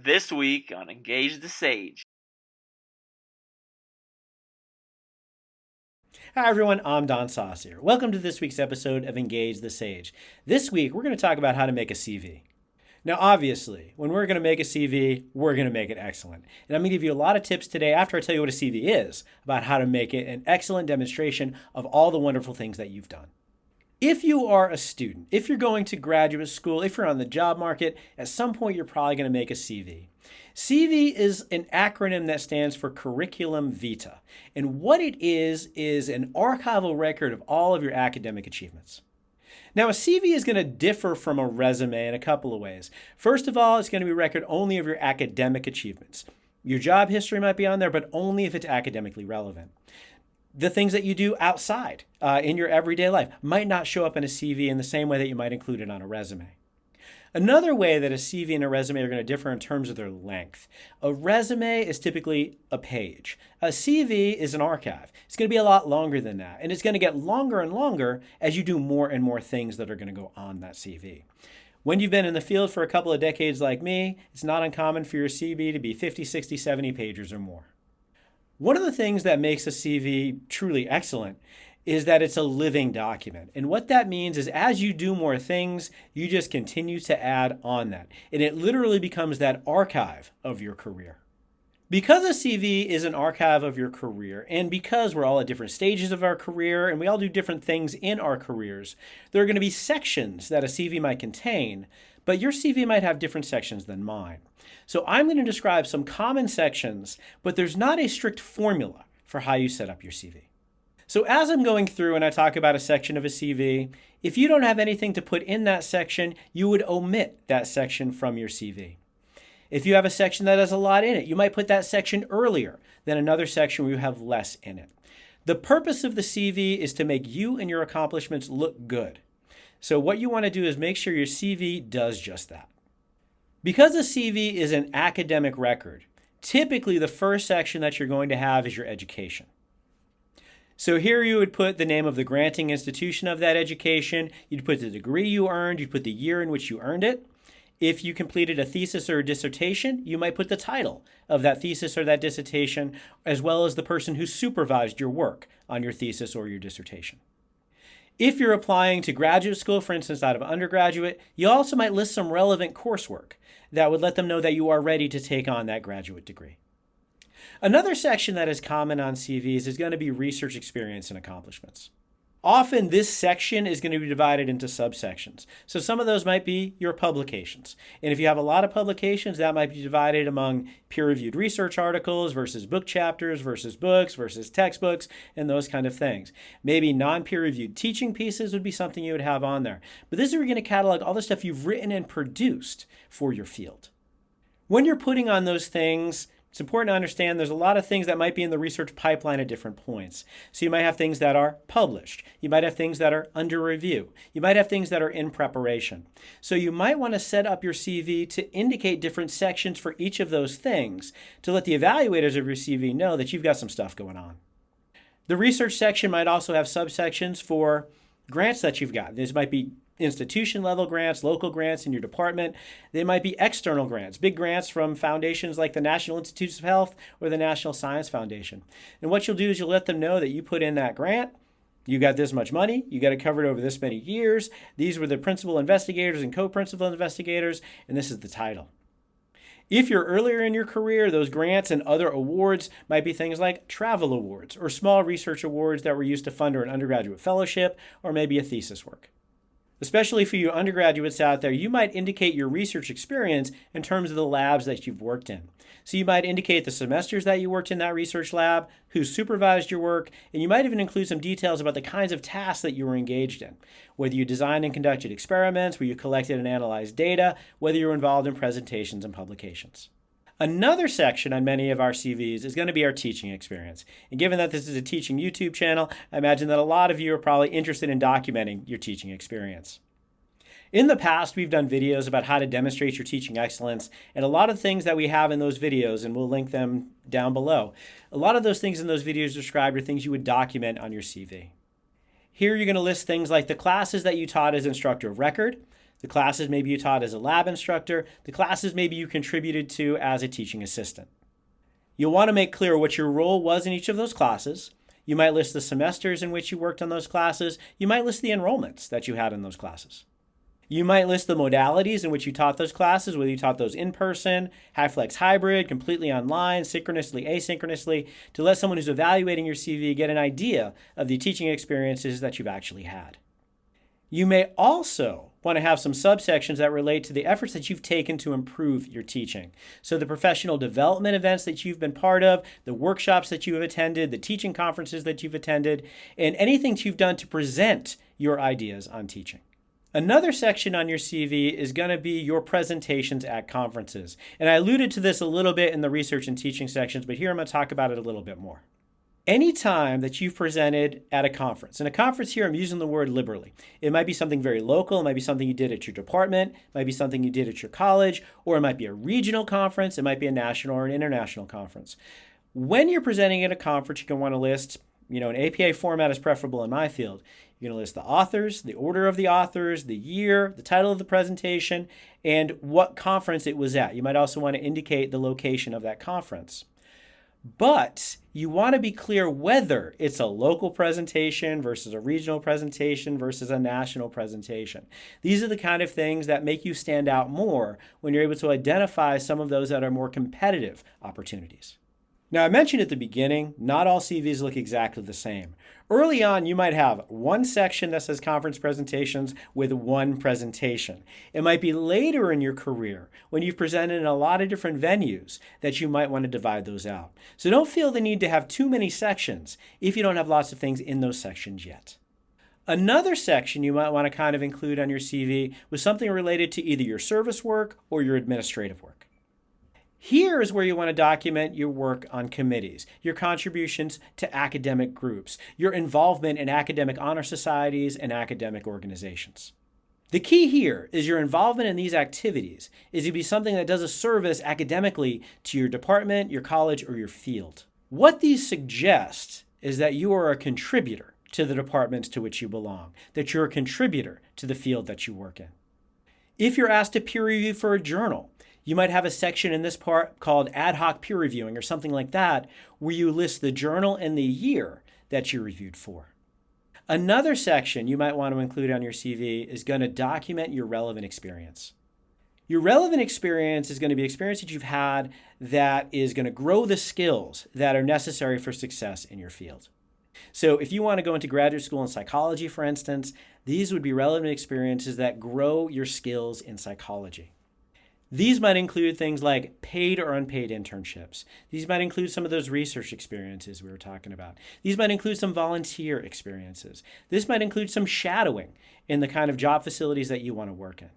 This week on Engage the Sage. Hi everyone, I'm Don Saucier. Welcome to this week's episode of Engage the Sage. This week we're going to talk about how to make a CV. Now obviously, when we're going to make a CV, we're going to make it excellent. And I'm going to give you a lot of tips today after I tell you what a CV is, about how to make it an excellent demonstration of all the wonderful things that you've done. If you are a student, if you're going to graduate school, if you're on the job market, at some point you're probably going to make a CV. CV is an acronym that stands for Curriculum Vitae. And what it is an archival record of all of your academic achievements. Now, a CV is going to differ from a resume in a couple of ways. First of all, it's going to be a record only of your academic achievements. Your job history might be on there, but only if it's academically relevant. The things that you do outside in your everyday life might not show up in a CV in the same way that you might include it on a resume. Another way that a CV and a resume are going to differ in terms of their length. A resume is typically a page. A CV is an archive. It's going to be a lot longer than that, and it's going to get longer and longer as you do more and more things that are going to go on that CV. When you've been in the field for a couple of decades like me, it's not uncommon for your CV to be 50, 60, 70 pages or more. One of the things that makes a CV truly excellent is that it's a living document. And what that means is as you do more things, you just continue to add on that. And it literally becomes that archive of your career. Because a CV is an archive of your career, and because we're all at different stages of our career and we all do different things in our careers, there are going to be sections that a CV might contain, but your CV might have different sections than mine. So I'm going to describe some common sections, but there's not a strict formula for how you set up your CV. So as I'm going through and I talk about a section of a CV, if you don't have anything to put in that section, you would omit that section from your CV. If you have a section that has a lot in it, you might put that section earlier than another section where you have less in it. The purpose of the CV is to make you and your accomplishments look good. So what you want to do is make sure your CV does just that. Because a CV is an academic record, typically the first section that you're going to have is your education. So here you would put the name of the granting institution of that education, you'd put the degree you earned, you'd put the year in which you earned it. If you completed a thesis or a dissertation, you might put the title of that thesis or that dissertation, as well as the person who supervised your work on your thesis or your dissertation. If you're applying to graduate school, for instance, out of undergraduate, you also might list some relevant coursework that would let them know that you are ready to take on that graduate degree. Another section that is common on CVs is going to be research experience and accomplishments. Often this section is going to be divided into subsections. So some of those might be your publications. And if you have a lot of publications, that might be divided among peer-reviewed research articles versus book chapters versus books versus textbooks and those kind of things. Maybe non-peer-reviewed teaching pieces would be something you would have on there. But this is where you're going to catalog all the stuff you've written and produced for your field. When you're putting on those things, it's important to understand there's a lot of things that might be in the research pipeline at different points. So you might have things that are published. You might have things that are under review. You might have things that are in preparation. So you might want to set up your CV to indicate different sections for each of those things to let the evaluators of your CV know that you've got some stuff going on. The research section might also have subsections for grants that you've got. These might be institution level grants, local grants in your department. They might be external grants, big grants from foundations like the National Institutes of Health or the National Science Foundation. And what you'll do is you'll let them know that you put in that grant, you got this much money, you got it covered over this many years, these were the principal investigators and co-principal investigators, and this is the title. If you're earlier in your career, those grants and other awards might be things like travel awards or small research awards that were used to fund an undergraduate fellowship or maybe a thesis work. Especially for you undergraduates out there, you might indicate your research experience in terms of the labs that you've worked in. So you might indicate the semesters that you worked in that research lab, who supervised your work, and you might even include some details about the kinds of tasks that you were engaged in. Whether you designed and conducted experiments, where you collected and analyzed data, whether you were involved in presentations and publications. Another section on many of our CVs is going to be our teaching experience. And given that this is a teaching YouTube channel, I imagine that a lot of you are probably interested in documenting your teaching experience. In the past, we've done videos about how to demonstrate your teaching excellence, and a lot of things that we have in those videos, and we'll link them down below. A lot of those things in those videos described are things you would document on your CV. Here you're going to list things like the classes that you taught as instructor of record, The classes maybe you taught as a lab instructor, the classes maybe you contributed to as a teaching assistant. You'll want to make clear what your role was in each of those classes. You might list the semesters in which you worked on those classes. You might list the enrollments that you had in those classes. You might list the modalities in which you taught those classes, whether you taught those in person, HyFlex hybrid, completely online, synchronously, asynchronously, to let someone who's evaluating your CV get an idea of the teaching experiences that you've actually had. You may also want to have some subsections that relate to the efforts that you've taken to improve your teaching. So the professional development events that you've been part of, the workshops that you have attended, the teaching conferences that you've attended, and anything that you've done to present your ideas on teaching. Another section on your CV is going to be your presentations at conferences. And I alluded to this a little bit in the research and teaching sections, but here I'm going to talk about it a little bit more. Anytime that you've presented at a conference, and a conference here I'm using the word liberally. It might be something very local, it might be something you did at your department, it might be something you did at your college, or it might be a regional conference, it might be a national or an international conference. When you're presenting at a conference, you're going to want to list, an APA format is preferable in my field. You're going to list the authors, the order of the authors, the year, the title of the presentation, and what conference it was at. You might also want to indicate the location of that conference. But you want to be clear whether it's a local presentation versus a regional presentation versus a national presentation. These are the kind of things that make you stand out more when you're able to identify some of those that are more competitive opportunities. Now, I mentioned at the beginning, not all CVs look exactly the same. Early on, you might have one section that says conference presentations with one presentation. It might be later in your career when you've presented in a lot of different venues that you might want to divide those out. So don't feel the need to have too many sections if you don't have lots of things in those sections yet. Another section you might want to kind of include on your CV was something related to either your service work or your administrative work. Here is where you want to document your work on committees, your contributions to academic groups, your involvement in academic honor societies and academic organizations. The key here is your involvement in these activities is to be something that does a service academically to your department, your college, or your field. What these suggest is that you are a contributor to the departments to which you belong, that you're a contributor to the field that you work in. If you're asked to peer review for a journal, you might have a section in this part called ad hoc peer reviewing or something like that, where you list the journal and the year that you reviewed for. Another section you might want to include on your CV is going to document your relevant experience. Your relevant experience is going to be experience that you've had that is going to grow the skills that are necessary for success in your field. So if you want to go into graduate school in psychology, for instance, these would be relevant experiences that grow your skills in psychology. These might include things like paid or unpaid internships. These might include some of those research experiences we were talking about. These might include some volunteer experiences. This might include some shadowing in the kind of job facilities that you want to work in.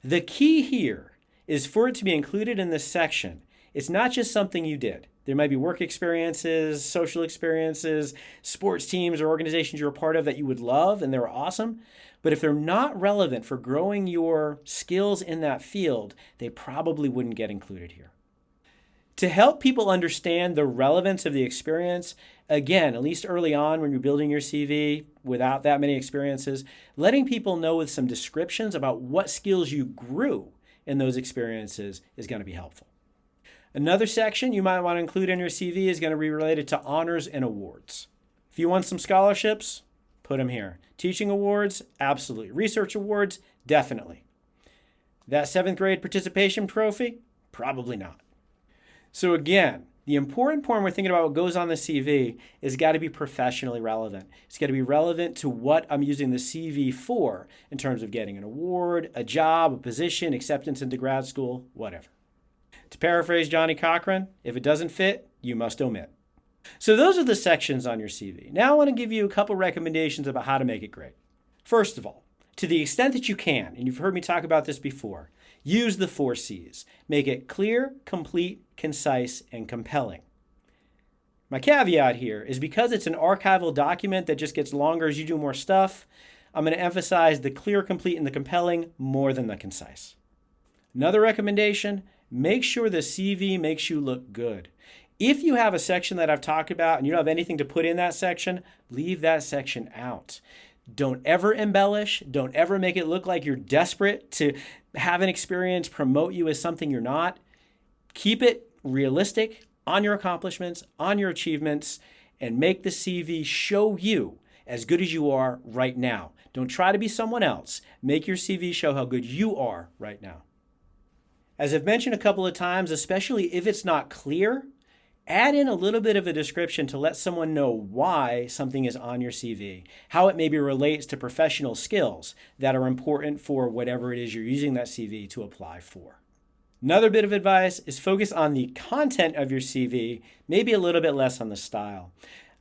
The key here is for it to be included in this section. It's not just something you did. There might be work experiences, social experiences, sports teams or organizations you're a part of that you would love and they're awesome. But if they're not relevant for growing your skills in that field, they probably wouldn't get included here. To help people understand the relevance of the experience, again, at least early on when you're building your CV without that many experiences, letting people know with some descriptions about what skills you grew in those experiences is going to be helpful. Another section you might want to include in your CV is going to be related to honors and awards. If you want some scholarships, put them here. Teaching awards, absolutely. Research awards, definitely. That 7th grade participation trophy, probably not. So again, the important point when we're thinking about what goes on the CV is got to be professionally relevant. It's got to be relevant to what I'm using the CV for in terms of getting an award, a job, a position, acceptance into grad school, whatever. To paraphrase Johnny Cochran, if it doesn't fit, you must omit. So those are the sections on your CV. Now I want to give you a couple recommendations about how to make it great. First of all, to the extent that you can, and you've heard me talk about this before, use the 4 C's. Make it clear, complete, concise, and compelling. My caveat here is because it's an archival document that just gets longer as you do more stuff, I'm going to emphasize the clear, complete, and the compelling more than the concise. Another recommendation, make sure the CV makes you look good. If you have a section that I've talked about and you don't have anything to put in that section, leave that section out. Don't ever embellish. Don't ever make it look like you're desperate to have an experience promote you as something you're not. Keep it realistic on your accomplishments, on your achievements, and make the CV show you as good as you are right now. Don't try to be someone else. Make your CV show how good you are right now. As I've mentioned a couple of times, especially if it's not clear, add in a little bit of a description to let someone know why something is on your CV, how it maybe relates to professional skills that are important for whatever it is you're using that CV to apply for. Another bit of advice is focus on the content of your CV, maybe a little bit less on the style.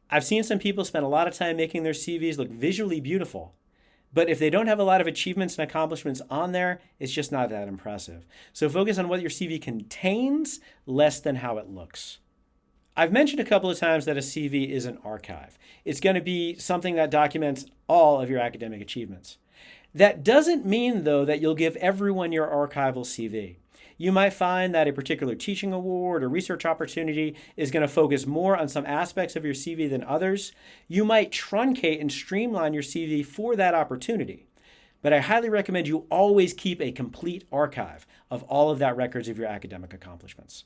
I've seen some people spend a lot of time making their CVs look visually beautiful, but if they don't have a lot of achievements and accomplishments on there, it's just not that impressive. So focus on what your CV contains, less than how it looks. I've mentioned a couple of times that a CV is an archive. It's going to be something that documents all of your academic achievements. That doesn't mean, though, that you'll give everyone your archival CV. You might find that a particular teaching award or research opportunity is going to focus more on some aspects of your CV than others. You might truncate and streamline your CV for that opportunity. But I highly recommend you always keep a complete archive of all of that records of your academic accomplishments.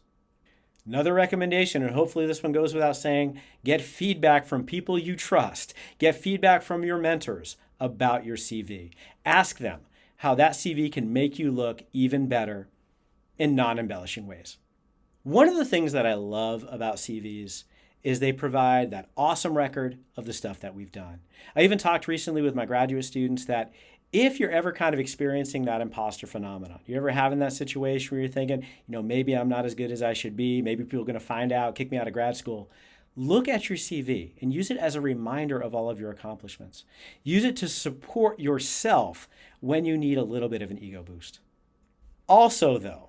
Another recommendation, and hopefully this one goes without saying, get feedback from people you trust. Get feedback from your mentors about your CV. Ask them how that CV can make you look even better in non-embellishing ways. One of the things that I love about CVs is they provide that awesome record of the stuff that we've done. I even talked recently with my graduate students that if you're ever kind of experiencing that imposter phenomenon, you're ever having that situation where you're thinking, maybe I'm not as good as I should be, maybe people are going to find out, kick me out of grad school, look at your CV and use it as a reminder of all of your accomplishments. Use it to support yourself when you need a little bit of an ego boost. Also, though,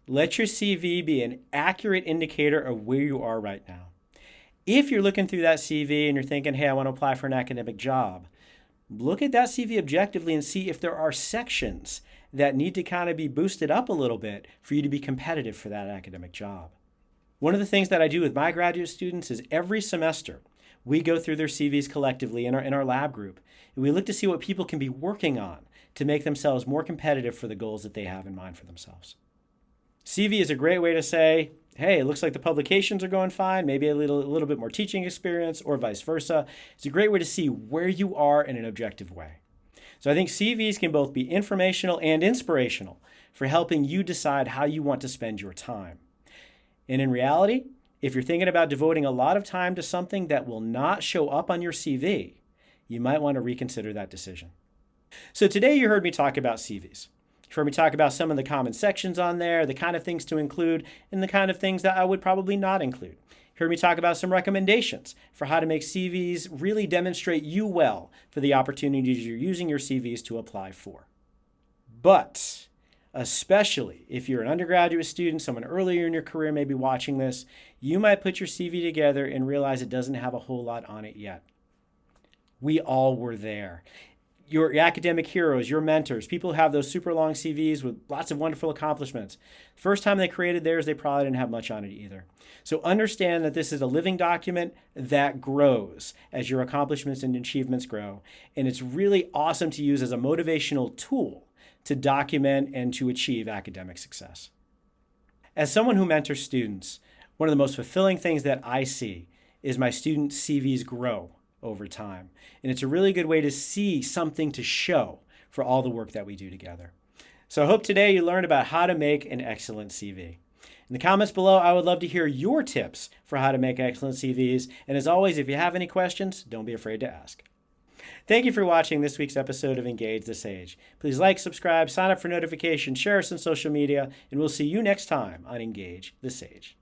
let your CV be an accurate indicator of where you are right now. If you're looking through that CV and you're thinking, hey, I want to apply for an academic job, look at that CV objectively and see if there are sections that need to kind of be boosted up a little bit for you to be competitive for that academic job. One of the things that I do with my graduate students is every semester, we go through their CVs collectively in our lab group, and we look to see what people can be working on to make themselves more competitive for the goals that they have in mind for themselves. CV is a great way to say, hey, it looks like the publications are going fine, maybe a little bit more teaching experience or vice versa. It's a great way to see where you are in an objective way. So I think CVs can both be informational and inspirational for helping you decide how you want to spend your time. And in reality, if you're thinking about devoting a lot of time to something that will not show up on your CV, you might want to reconsider that decision. So today you heard me talk about CVs. You've heard me talk about some of the common sections on there, the kind of things to include, and the kind of things that I would probably not include. You heard me talk about some recommendations for how to make CVs really demonstrate you well for the opportunities you're using your CVs to apply for. But especially if you're an undergraduate student, someone earlier in your career may be watching this, you might put your CV together and realize it doesn't have a whole lot on it yet. We all were there. Your academic heroes, your mentors, people who have those super long CVs with lots of wonderful accomplishments. First time they created theirs, they probably didn't have much on it either. So understand that this is a living document that grows as your accomplishments and achievements grow. And it's really awesome to use as a motivational tool to document and to achieve academic success. As someone who mentors students, one of the most fulfilling things that I see is my students' CVs grow over time. And it's a really good way to see something to show for all the work that we do together. So I hope today you learned about how to make an excellent CV. In the comments below, I would love to hear your tips for how to make excellent CVs. And as always, if you have any questions, don't be afraid to ask. Thank you for watching this week's episode of Engage the Sage. Please like, subscribe, sign up for notifications, share us on social media, and we'll see you next time on Engage the Sage.